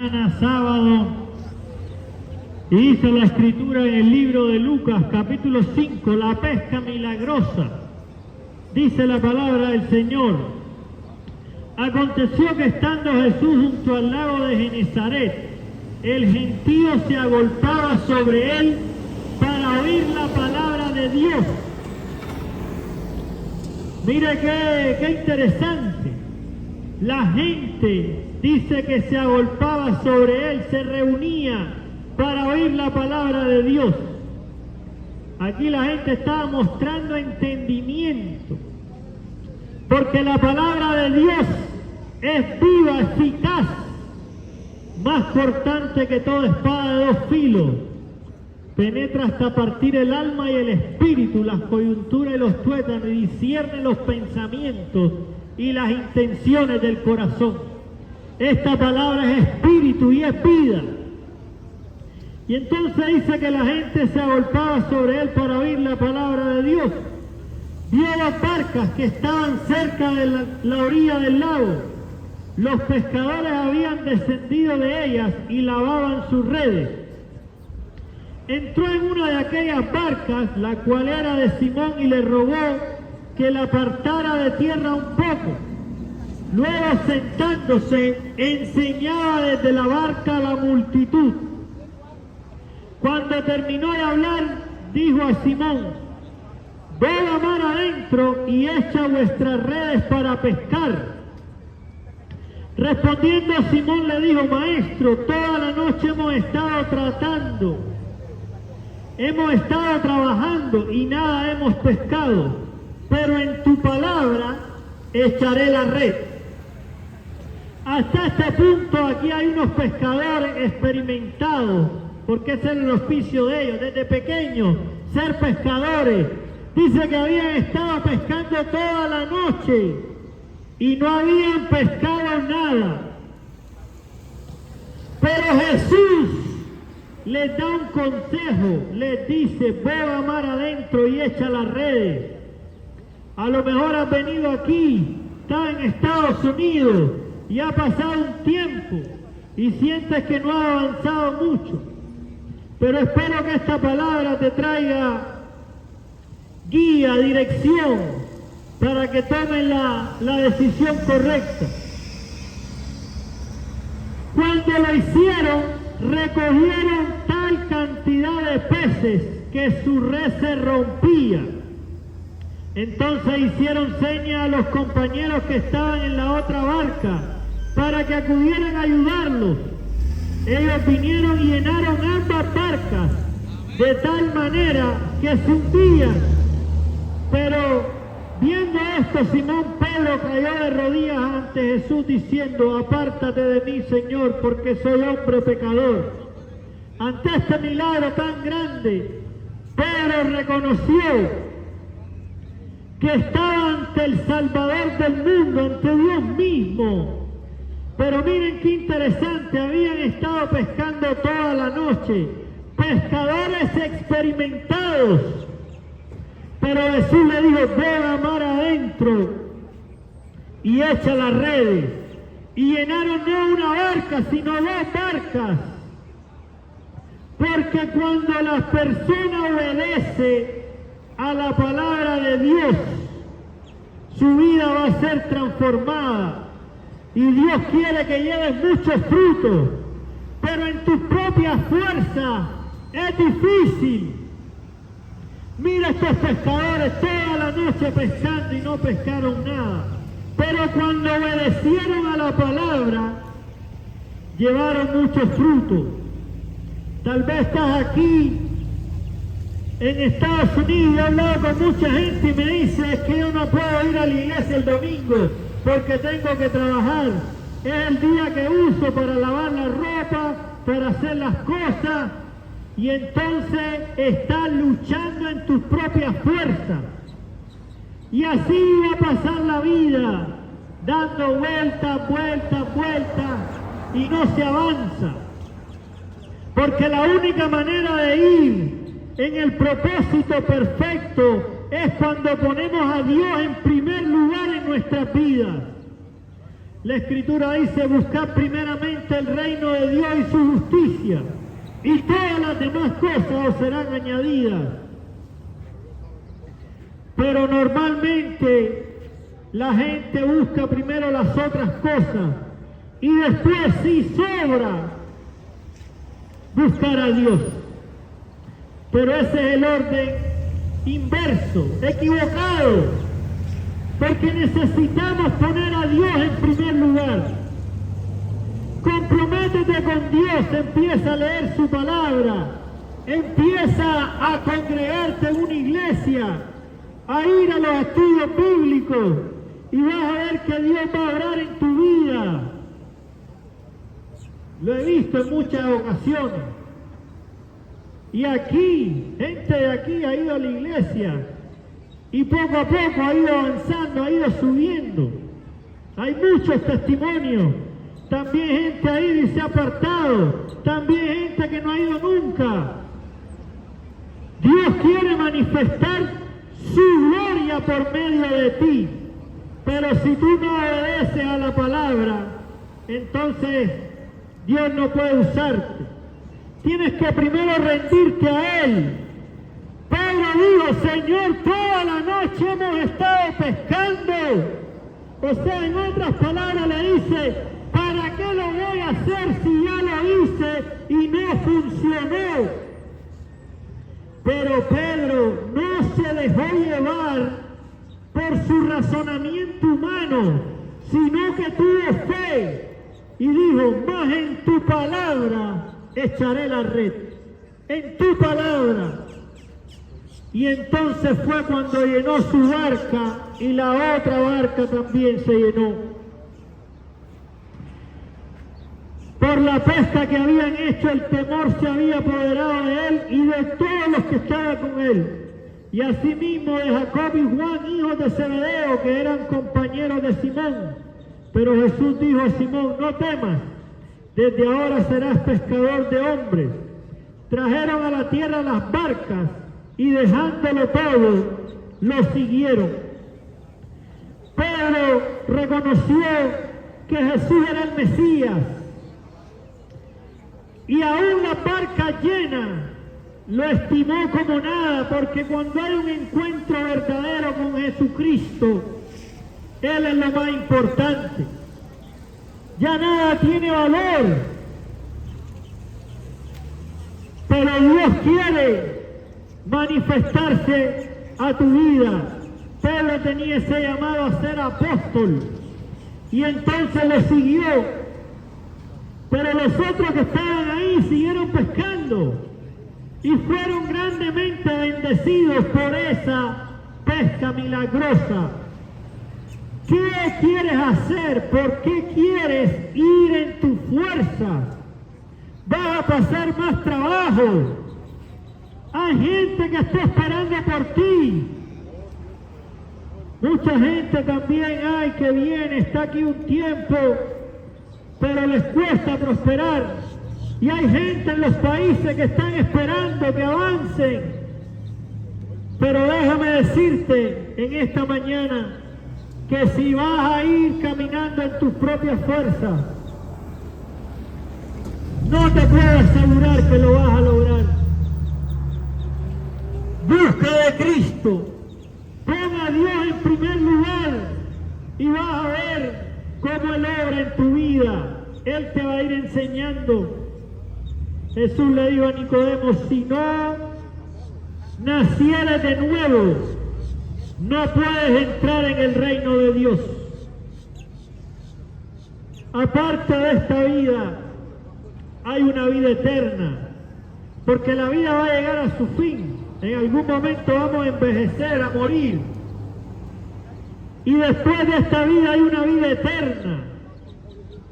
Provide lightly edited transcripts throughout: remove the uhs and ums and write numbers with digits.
Sábado, y dice la escritura en el libro de Lucas capítulo 5, la pesca milagrosa. Dice la palabra del Señor: aconteció que estando Jesús junto al lago de Genezaret, el gentío se agolpaba sobre él para oír la palabra de Dios. Mire qué interesante. La gente dice que se agolpaba sobre él, se reunía para oír la palabra de Dios. Aquí la gente estaba mostrando entendimiento, porque la palabra de Dios es viva, eficaz, más cortante que toda espada de dos filos, penetra hasta partir el alma y el espíritu, las coyunturas y los tuétanos, y discierne los pensamientos y las intenciones del corazón. Esta palabra es espíritu y es vida. Y entonces dice que la gente se agolpaba sobre él para oír la palabra de Dios. Vio las barcas que estaban cerca de la orilla del lago. Los pescadores habían descendido de ellas y lavaban sus redes. Entró en una de aquellas barcas, la cual era de Simón, y le rogó que la apartara de tierra un poco. Luego, sentándose, enseñaba desde la barca a la multitud. Cuando terminó de hablar, dijo a Simón: ve a mar adentro y echa vuestras redes para pescar. Respondiendo Simón le dijo: Maestro, toda la noche hemos estado trabajando y nada hemos pescado, pero en tu palabra echaré la red. Hasta este punto aquí hay unos pescadores experimentados, porque ese es el oficio de ellos, desde pequeños, ser pescadores. Dice que habían estado pescando toda la noche y no habían pescado nada. Pero Jesús les da un consejo, les dice: ve a mar adentro y echa las redes. A lo mejor has venido aquí, estás en Estados Unidos y ha pasado un tiempo y sientes que no ha avanzado mucho. Pero espero que esta palabra te traiga guía, dirección, para que tomen la decisión correcta. Cuando lo hicieron, recogieron tal cantidad de peces que su red se rompía. Entonces hicieron señas a los compañeros que estaban en la otra barca para que acudieran a ayudarlos. Ellos vinieron y llenaron ambas barcas de tal manera que se hundían. Pero viendo esto, Simón Pedro cayó de rodillas ante Jesús diciendo: apártate de mí, Señor, porque soy hombre pecador. Ante este milagro tan grande, Pedro reconoció que estaba ante el Salvador del mundo, ante Dios mismo. Pero miren qué interesante, habían estado pescando toda la noche, pescadores experimentados. Pero Jesús le dijo: ve a mar adentro y echa las redes. Y llenaron no una barca, sino dos barcas. Porque cuando la persona obedece a la palabra de Dios, su vida va a ser transformada. Y Dios quiere que lleves muchos frutos, pero en tus propias fuerzas es difícil. Mira estos pescadores toda la noche pescando y no pescaron nada, pero cuando obedecieron a la palabra, llevaron muchos frutos. Tal vez estás aquí en Estados Unidos, he hablado con mucha gente y me dice: es que yo no puedo ir a la iglesia el domingo porque tengo que trabajar. Es el día que uso para lavar la ropa, para hacer las cosas, y entonces estás luchando en tus propias fuerzas. Y así va a pasar la vida, dando vueltas, y no se avanza. Porque la única manera de ir en el propósito perfecto es cuando ponemos a Dios en primer lugar en nuestras vidas. La Escritura dice: buscad primeramente el reino de Dios y su justicia, y todas las demás cosas os serán añadidas. Pero normalmente la gente busca primero las otras cosas y después, si sobra, buscar a Dios. Pero ese es el orden inverso, equivocado, porque necesitamos poner a Dios en primer lugar. Comprométete con Dios, empieza a leer su palabra, empieza a congregarte en una iglesia, a ir a los estudios bíblicos, y vas a ver que Dios va a obrar en tu vida. Lo he visto en muchas ocasiones. Y aquí, gente de aquí ha ido a la iglesia y poco a poco ha ido avanzando, ha ido subiendo. Hay muchos testimonios. También gente ha ido y se ha apartado. También gente que no ha ido nunca. Dios quiere manifestar su gloria por medio de ti. Pero si tú no obedeces a la palabra, entonces Dios no puede usarte. Tienes que primero rendirte a Él. Pedro dijo: Señor, toda la noche hemos estado pescando. O sea, en otras palabras le dice: ¿para qué lo voy a hacer si ya lo hice y no funcionó? Pero Pedro no se dejó llevar por su razonamiento humano, sino que tuvo fe y dijo: más en tu palabra echaré la red, en tu palabra. Y entonces fue cuando llenó su barca y la otra barca también se llenó. Por la pesca que habían hecho, el temor se había apoderado de él y de todos los que estaban con él. Y asimismo de Jacob y Juan, hijos de Zebedeo, que eran compañeros de Simón. Pero Jesús dijo a Simón: no temas, desde ahora serás pescador de hombres. Trajeron a la tierra las barcas y dejándolo todo, lo siguieron. Pedro reconoció que Jesús era el Mesías. Y aún la barca llena lo estimó como nada, porque cuando hay un encuentro verdadero con Jesucristo, Él es lo más importante. Ya nada tiene valor. Pero Dios quiere manifestarse a tu vida. Pedro tenía ese llamado a ser apóstol y entonces lo siguió. Pero los otros que estaban ahí siguieron pescando y fueron grandemente bendecidos por esa pesca milagrosa. ¿Qué quieres hacer? ¿Por qué quieres ir en tu fuerza? Vas a pasar más trabajo. Hay gente que está esperando por ti. Mucha gente también hay que viene, está aquí un tiempo, pero les cuesta prosperar. Y hay gente en los países que están esperando que avancen. Pero déjame decirte en esta mañana que si vas a ir caminando en tus propias fuerzas, no te puedo asegurar que lo vas a lograr. Busca de Cristo, pon a Dios en primer lugar y vas a ver cómo Él obra en tu vida. Él te va a ir enseñando. Jesús le dijo a Nicodemo: si no nacieres de nuevo, no puedes entrar en el reino de Dios. Aparte de esta vida, hay una vida eterna, porque la vida va a llegar a su fin. En algún momento vamos a envejecer, a morir. Y después de esta vida hay una vida eterna.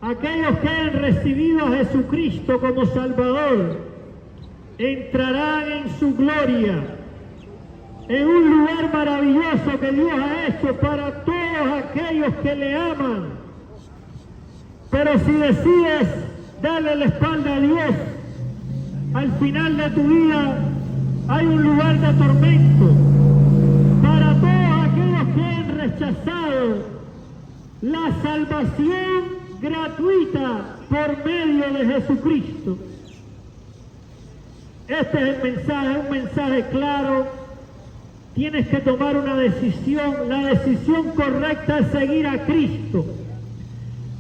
Aquellos que han recibido a Jesucristo como Salvador entrarán en su gloria, en un lugar maravilloso que Dios ha hecho para todos aquellos que le aman. Pero si decides darle la espalda a Dios, al final de tu vida hay un lugar de tormento para todos aquellos que han rechazado la salvación gratuita por medio de Jesucristo. Este es el mensaje, un mensaje claro. Tienes que tomar una decisión. La decisión correcta es seguir a Cristo.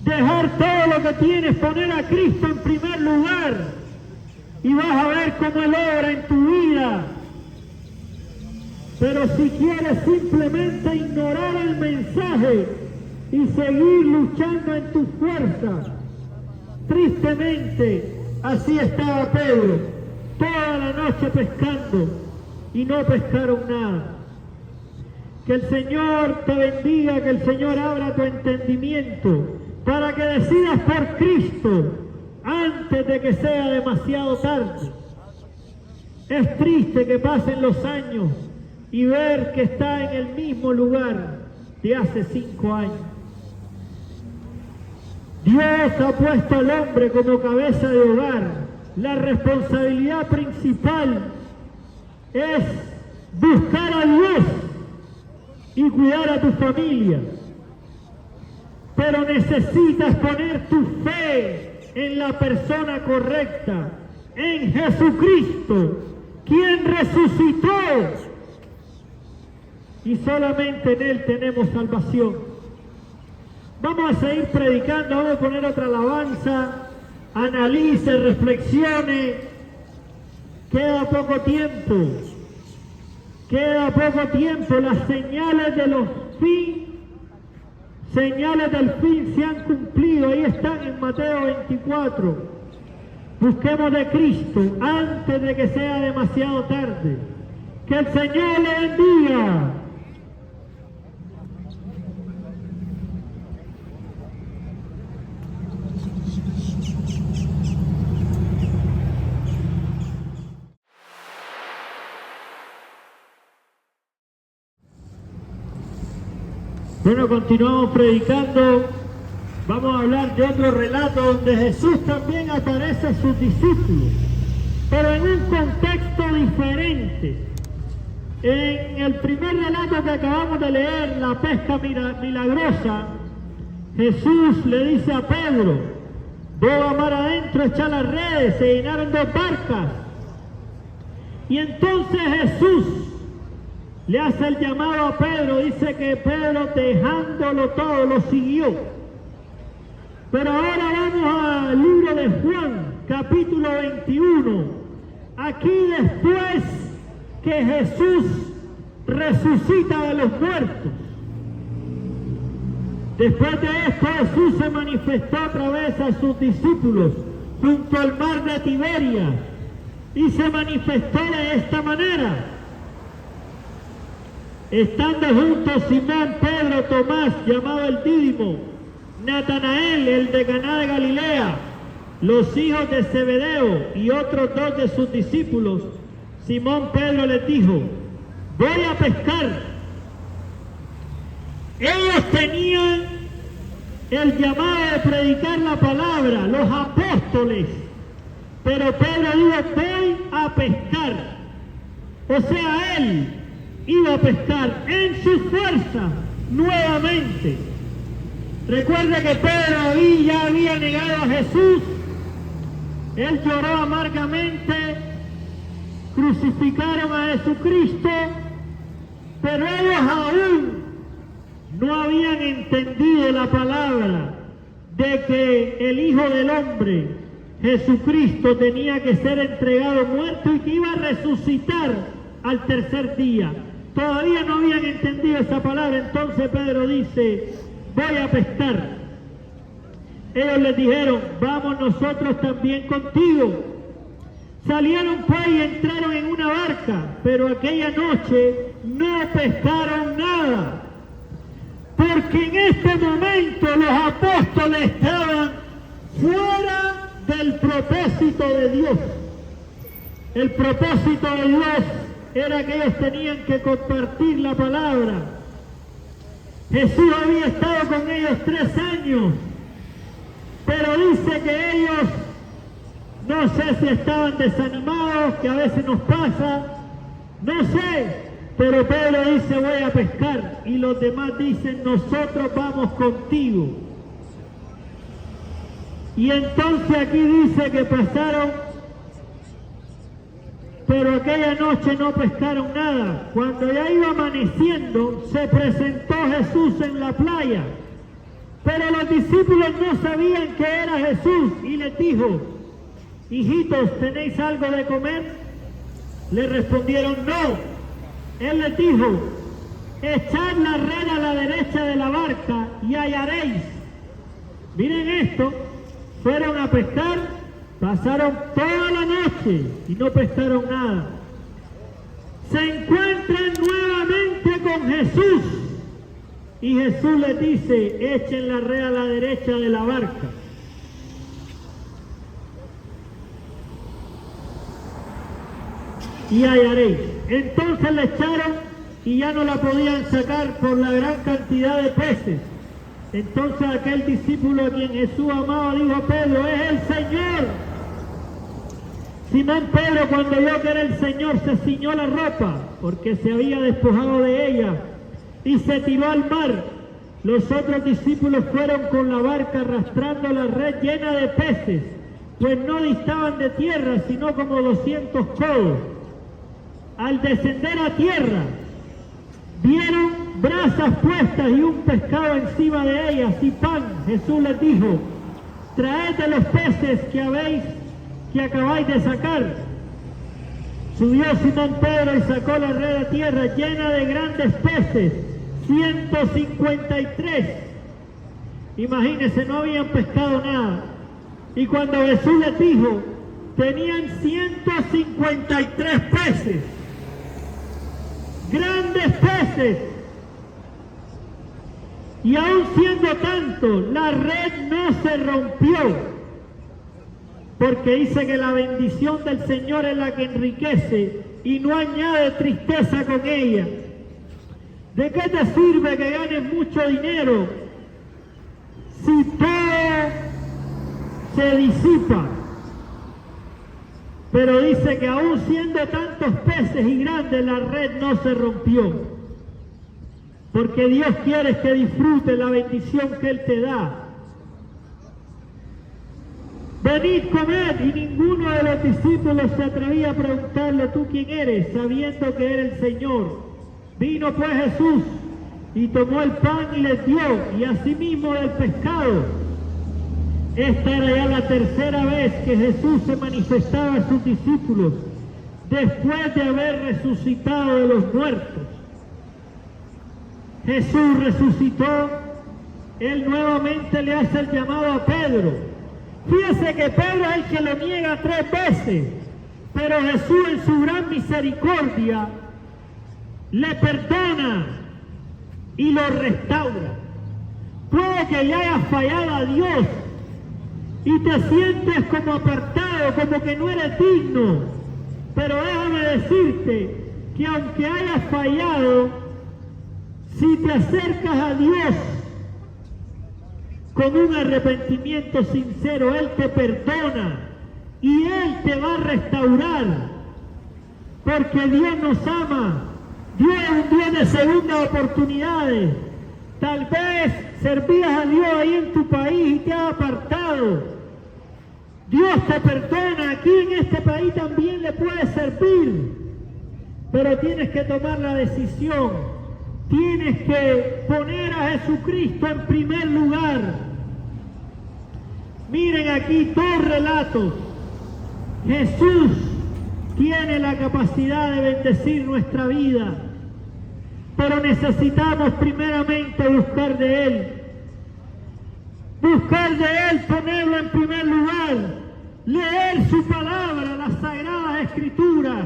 Dejar todo lo que tienes, poner a Cristo en primer lugar. Y vas a ver cómo Él obra en tu vida. Pero si quieres simplemente ignorar el mensaje y seguir luchando en tu fuerza, tristemente, así estaba Pedro, toda la noche pescando y no pescaron nada. Que el Señor te bendiga, que el Señor abra tu entendimiento para que decidas por Cristo antes de que sea demasiado tarde. Es triste que pasen los años y ver que está en el mismo lugar de hace 5 años. Dios ha puesto al hombre como cabeza de hogar. La responsabilidad principal es buscar a Dios y cuidar a tu familia. Pero necesitas poner tu fe en la persona correcta, en Jesucristo, quien resucitó. Y solamente en Él tenemos salvación. Vamos a seguir predicando, vamos a poner otra alabanza. Analice, reflexione. Queda poco tiempo. Queda poco tiempo. Las señales de los señales del fin se han cumplido. Ahí están en Mateo 24. Busquemos de Cristo antes de que sea demasiado tarde. Que el Señor le bendiga. Bueno, continuamos predicando. Vamos a hablar de otro relato donde Jesús también aparece a sus discípulos, pero en un contexto diferente. En el primer relato que acabamos de leer, la pesca milagrosa, Jesús le dice a Pedro: "Voy a mar adentro, echar las redes", se llenaron 2 barcas. Y entonces Jesús le hace el llamado a Pedro, dice que Pedro, dejándolo todo, lo siguió. Pero ahora vamos al libro de Juan, capítulo 21. Aquí después que Jesús resucita de los muertos. Después de esto, Jesús se manifestó otra vez a sus discípulos junto al mar de Tiberias y se manifestó de esta manera. Estando juntos Simón, Pedro, Tomás, llamado el Dídimo, Natanael, el de Caná de Galilea, los hijos de Zebedeo y otros 2 de sus discípulos, Simón Pedro les dijo: "Voy a pescar". Ellos tenían el llamado de predicar la palabra, los apóstoles, pero Pedro dijo: "Voy a pescar". O sea, él iba a pescar en su fuerza nuevamente. Recuerde que Pedro ya había negado a Jesús. Él lloró amargamente, crucificaron a Jesucristo, pero ellos aún no habían entendido la palabra de que el Hijo del Hombre, Jesucristo, tenía que ser entregado muerto y que iba a resucitar al tercer día. Todavía no habían entendido esa palabra. Entonces Pedro dice: "Voy a pescar". Ellos les dijeron: "Vamos nosotros también contigo". Salieron pues y entraron en una barca, pero aquella noche no pescaron nada, porque en este momento los apóstoles estaban fuera del propósito de Dios. El propósito de Dios era que ellos tenían que compartir la palabra. Jesús había estado con ellos 3 años, pero dice que ellos, no sé si estaban desanimados, que a veces nos pasa, no sé, Pero Pedro dice, voy a pescar, y los demás dicen, nosotros vamos contigo. Y entonces aquí dice que pasaron, pero aquella noche no pescaron nada. Cuando ya iba amaneciendo, se presentó Jesús en la playa. Pero los discípulos no sabían que era Jesús y les dijo, hijitos, ¿tenéis algo de comer? Le respondieron, no. Él les dijo, echad la red a la derecha de la barca y hallaréis. Miren esto, fueron a pescar, pasaron toda la noche y no pescaron nada. Se encuentran nuevamente con Jesús y Jesús les dice, echen la red a la derecha de la barca. Y hallaréis. Entonces la echaron y ya no la podían sacar por la gran cantidad de peces. Entonces aquel discípulo a quien Jesús amaba dijo a Pedro, es el Señor. Simón Pedro, cuando vio que era el Señor, se ciñó la ropa, porque se había despojado de ella, y se tiró al mar. Los otros discípulos fueron con la barca arrastrando la red llena de peces, pues no distaban de tierra, sino como 200 codos. Al descender a tierra, vieron brasas puestas y un pescado encima de ellas y pan. Jesús les dijo, traed de los peces que acabáis de sacar. Subió Simón Pedro y sacó la red a tierra llena de grandes peces, 153. Imagínense, no habían pescado nada. Y cuando Jesús les dijo, tenían 153 peces. Grandes peces, y aún siendo tanto, la red no se rompió, porque dice que la bendición del Señor es la que enriquece y no añade tristeza con ella. ¿De qué te sirve que ganes mucho dinero si todo se disipa? Pero dice que aún siendo tantos peces y grandes, la red no se rompió. Porque Dios quiere que disfrutes la bendición que Él te da. Venid, comed, y ninguno de los discípulos se atrevía a preguntarle, ¿tú quién eres?, sabiendo que era el Señor. Vino pues Jesús y tomó el pan y les dio, y asimismo del pescado. Esta era ya la tercera vez que Jesús se manifestaba a sus discípulos, después de haber resucitado de los muertos. Jesús resucitó, Él nuevamente le hace el llamado a Pedro. Fíjese que Pedro es el que lo niega 3 veces, pero Jesús en su gran misericordia le perdona y lo restaura. Puede que le hayas fallado a Dios y te sientes como apartado, como que no eres digno, pero déjame decirte que aunque hayas fallado, si te acercas a Dios con un arrepentimiento sincero, Él te perdona y Él te va a restaurar, porque Dios nos ama. Dios es un Dios de segundas oportunidades. Tal vez servías a Dios ahí en tu país y te has apartado. Dios te perdona, aquí en este país también le puedes servir, pero tienes que tomar la decisión, tienes que poner a Jesucristo en primer lugar. Miren aquí 2 relatos. Jesús tiene la capacidad de bendecir nuestra vida, pero necesitamos primeramente buscar de Él. Buscar de Él, ponerlo en primer lugar, leer su palabra, las sagradas escrituras.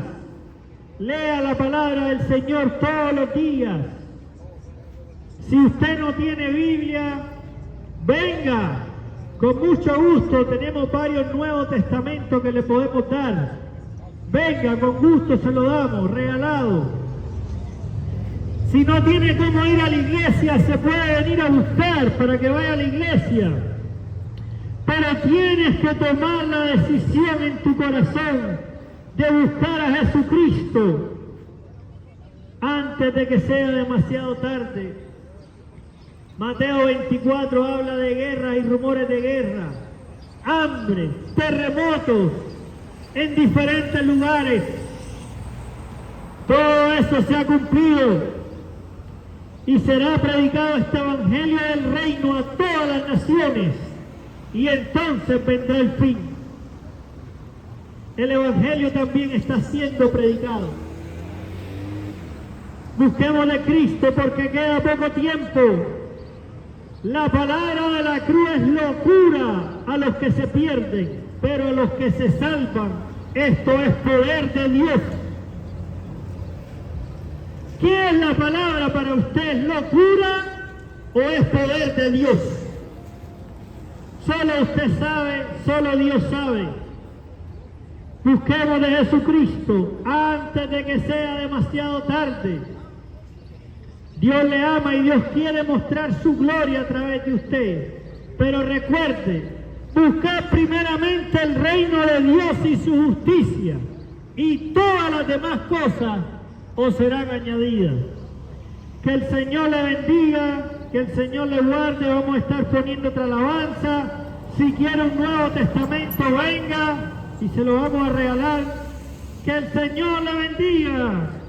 Lea la palabra del Señor todos los días. Si usted no tiene Biblia, venga, con mucho gusto, tenemos varios Nuevos Testamentos que le podemos dar. Venga, con gusto se lo damos, regalado. Si no tiene cómo ir a la iglesia, se puede venir a buscar para que vaya a la iglesia. Pero tienes que tomar la decisión en tu corazón de buscar a Jesucristo. antes de que sea demasiado tarde. Mateo 24 habla de guerra y rumores de guerra, hambre, terremotos en diferentes lugares. Todo eso se ha cumplido y será predicado este evangelio del reino a todas las naciones y entonces vendrá el fin. El evangelio también está siendo predicado. Busquemos de Cristo porque queda poco tiempo. La palabra de la cruz es locura a los que se pierden, pero a los que se salvan, esto es poder de Dios. ¿Qué es la palabra para usted? ¿Locura o es poder de Dios? Solo usted sabe, solo Dios sabe. Busquemos de Jesucristo antes de que sea demasiado tarde. Dios le ama y Dios quiere mostrar su gloria a través de usted. Pero recuerde, buscad primeramente el reino de Dios y su justicia, y todas las demás cosas os serán añadidas. Que el Señor le bendiga, que el Señor le guarde. Vamos a estar poniendo otra alabanza. Si quiere un Nuevo Testamento, venga y se lo vamos a regalar. Que el Señor le bendiga.